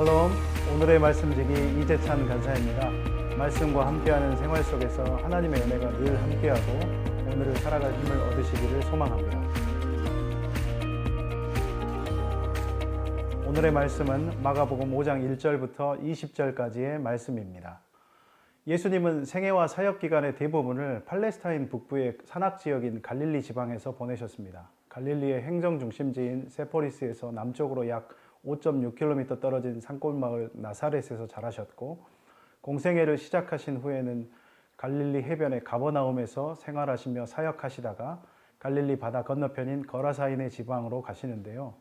샬롬, 오늘의 말씀지기 이재찬 간사입니다. 말씀과 함께하는 생활 속에서 하나님의 은혜가 늘 함께하고 오늘을 살아갈 힘을 얻으시기를 소망합니다. 오늘의 말씀은 마가복음 5장 1절부터 20절까지의 말씀입니다. 예수님은 생애와 사역 기간의 대부분을 팔레스타인 북부의 산악지역인 갈릴리 지방에서 보내셨습니다. 갈릴리의 행정 중심지인 세포리스에서 남쪽으로 약 5.6km 떨어진 산골마을 나사렛에서 자라셨고, 공생애를 시작하신 후에는 갈릴리 해변의 가버나움에서 생활하시며 사역하시다가 갈릴리 바다 건너편인 거라사인의 지방으로 가시는데요.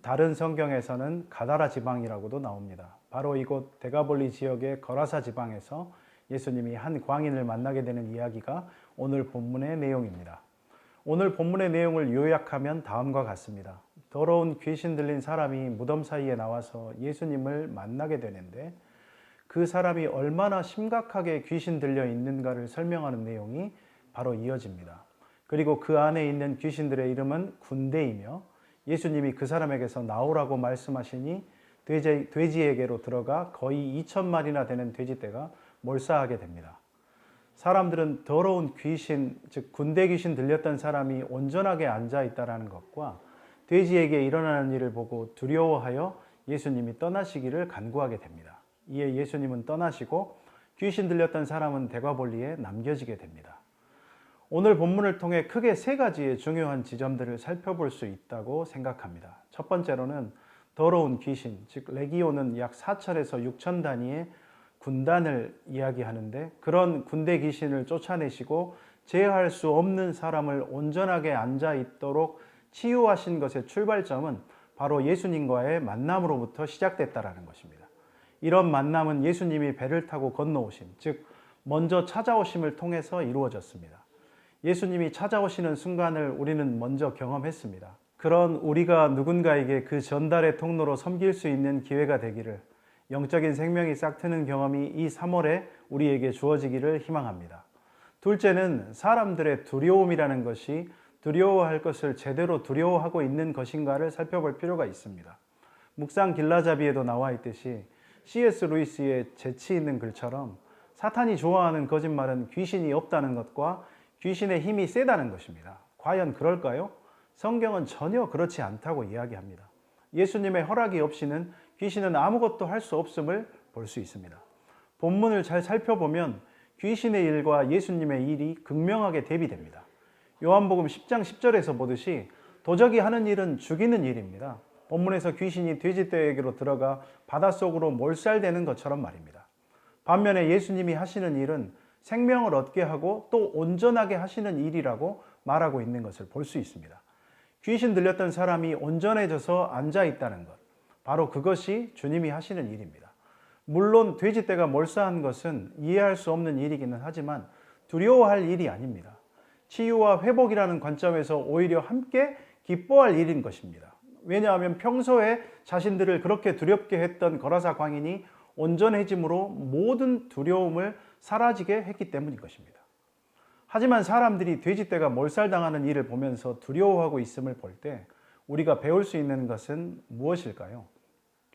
다른 성경에서는 가다라 지방이라고도 나옵니다. 바로 이곳 데가볼리 지역의 거라사 지방에서 예수님이 한 광인을 만나게 되는 이야기가 오늘 본문의 내용입니다. 오늘 본문의 내용을 요약하면 다음과 같습니다. 더러운 귀신 들린 사람이 무덤 사이에 나와서 예수님을 만나게 되는데, 그 사람이 얼마나 심각하게 귀신 들려 있는가를 설명하는 내용이 바로 이어집니다. 그리고 그 안에 있는 귀신들의 이름은 군대이며, 예수님이 그 사람에게서 나오라고 말씀하시니 돼지에게로 들어가 거의 2,000마리나 되는 돼지떼가 몰사하게 됩니다. 사람들은 더러운 귀신, 즉 군대 귀신 들렸던 사람이 온전하게 앉아 있다는 것과 돼지에게 일어나는 일을 보고 두려워하여 예수님이 떠나시기를 간구하게 됩니다. 이에 예수님은 떠나시고 귀신 들렸던 사람은 데가볼리에 남겨지게 됩니다. 오늘 본문을 통해 크게 세 가지의 중요한 지점들을 살펴볼 수 있다고 생각합니다. 첫 번째로는 더러운 귀신, 즉 레기온은 약 4,000에서 6,000 단위의 군단을 이야기하는데, 그런 군대 귀신을 쫓아내시고 제어할 수 없는 사람을 온전하게 앉아 있도록 치유하신 것의 출발점은 바로 예수님과의 만남으로부터 시작됐다라는 것입니다. 이런 만남은 예수님이 배를 타고 건너오심, 즉 먼저 찾아오심을 통해서 이루어졌습니다. 예수님이 찾아오시는 순간을 우리는 먼저 경험했습니다. 그런 우리가 누군가에게 그 전달의 통로로 섬길 수 있는 기회가 되기를, 영적인 생명이 싹트는 경험이 이 3월에 우리에게 주어지기를 희망합니다. 둘째는 사람들의 두려움이라는 것이 두려워할 것을 제대로 두려워하고 있는 것인가를 살펴볼 필요가 있습니다. 묵상 길라잡이에도 나와 있듯이 C.S. 루이스의 재치 있는 글처럼 사탄이 좋아하는 거짓말은 귀신이 없다는 것과 귀신의 힘이 세다는 것입니다. 과연 그럴까요? 성경은 전혀 그렇지 않다고 이야기합니다. 예수님의 허락이 없이는 귀신은 아무것도 할 수 없음을 볼 수 있습니다. 본문을 잘 살펴보면 귀신의 일과 예수님의 일이 극명하게 대비됩니다. 요한복음 10장 10절에서 보듯이 도적이 하는 일은 죽이는 일입니다. 본문에서 귀신이 돼지떼에게로 들어가 바닷속으로 몰살되는 것처럼 말입니다. 반면에 예수님이 하시는 일은 생명을 얻게 하고 또 온전하게 하시는 일이라고 말하고 있는 것을 볼 수 있습니다. 귀신 들렸던 사람이 온전해져서 앉아 있다는 것, 바로 그것이 주님이 하시는 일입니다. 물론 돼지떼가 몰사한 것은 이해할 수 없는 일이기는 하지만 두려워할 일이 아닙니다. 치유와 회복이라는 관점에서 오히려 함께 기뻐할 일인 것입니다. 왜냐하면 평소에 자신들을 그렇게 두렵게 했던 거라사 광인이 온전해짐으로 모든 두려움을 사라지게 했기 때문인 것입니다. 하지만 사람들이 돼지떼가 몰살당하는 일을 보면서 두려워하고 있음을 볼 때 우리가 배울 수 있는 것은 무엇일까요?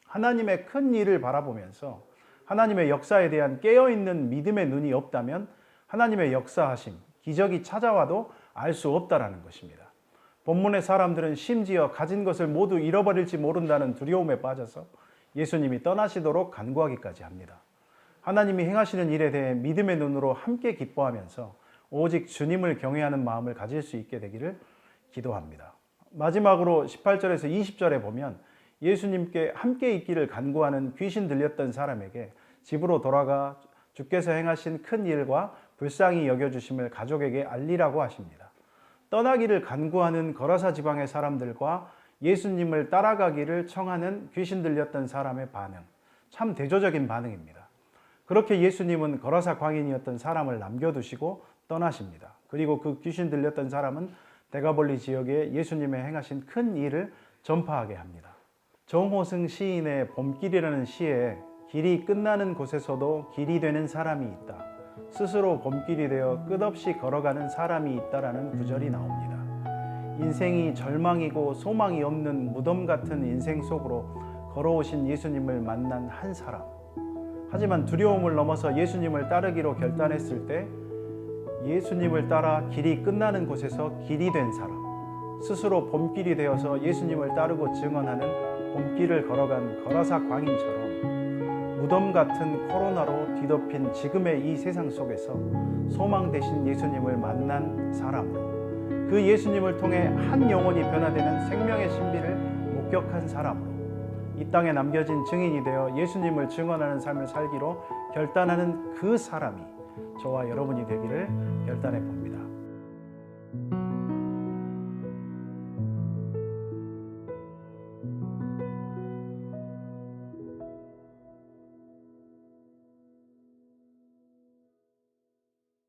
하나님의 큰 일을 바라보면서 하나님의 역사에 대한 깨어있는 믿음의 눈이 없다면 하나님의 역사하심, 기적이 찾아와도 알 수 없다라는 것입니다. 본문의 사람들은 심지어 가진 것을 모두 잃어버릴지 모른다는 두려움에 빠져서 예수님이 떠나시도록 간구하기까지 합니다. 하나님이 행하시는 일에 대해 믿음의 눈으로 함께 기뻐하면서 오직 주님을 경외하는 마음을 가질 수 있게 되기를 기도합니다. 마지막으로 18절에서 20절에 보면 예수님께 함께 있기를 간구하는 귀신 들렸던 사람에게 집으로 돌아가 주께서 행하신 큰 일과 불쌍히 여겨주심을 가족에게 알리라고 하십니다. 떠나기를 간구하는 거라사 지방의 사람들과 예수님을 따라가기를 청하는 귀신 들렸던 사람의 반응, 참 대조적인 반응입니다. 그렇게 예수님은 거라사 광인이었던 사람을 남겨두시고 떠나십니다. 그리고 그 귀신 들렸던 사람은 데가볼리 지역에 예수님의 행하신 큰 일을 전파하게 합니다. 정호승 시인의 봄길이라는 시에 길이 끝나는 곳에서도 길이 되는 사람이 있다. 스스로 봄길이 되어 끝없이 걸어가는 사람이 있다라는 구절이 나옵니다. 인생이 절망이고 소망이 없는 무덤 같은 인생 속으로 걸어오신 예수님을 만난 한 사람. 하지만 두려움을 넘어서 예수님을 따르기로 결단했을 때 예수님을 따라 길이 끝나는 곳에서 길이 된 사람. 스스로 봄길이 되어서 예수님을 따르고 증언하는 봄길을 걸어간 거라사 광인처럼 무덤 같은 코로나로 뒤덮인 지금의 이 세상 속에서 소망 되신 예수님을 만난 사람으로, 그 예수님을 통해 한 영혼이 변화되는 생명의 신비를 목격한 사람으로, 이 땅에 남겨진 증인이 되어 예수님을 증언하는 삶을 살기로 결단하는 그 사람이 저와 여러분이 되기를 결단해 봅니다.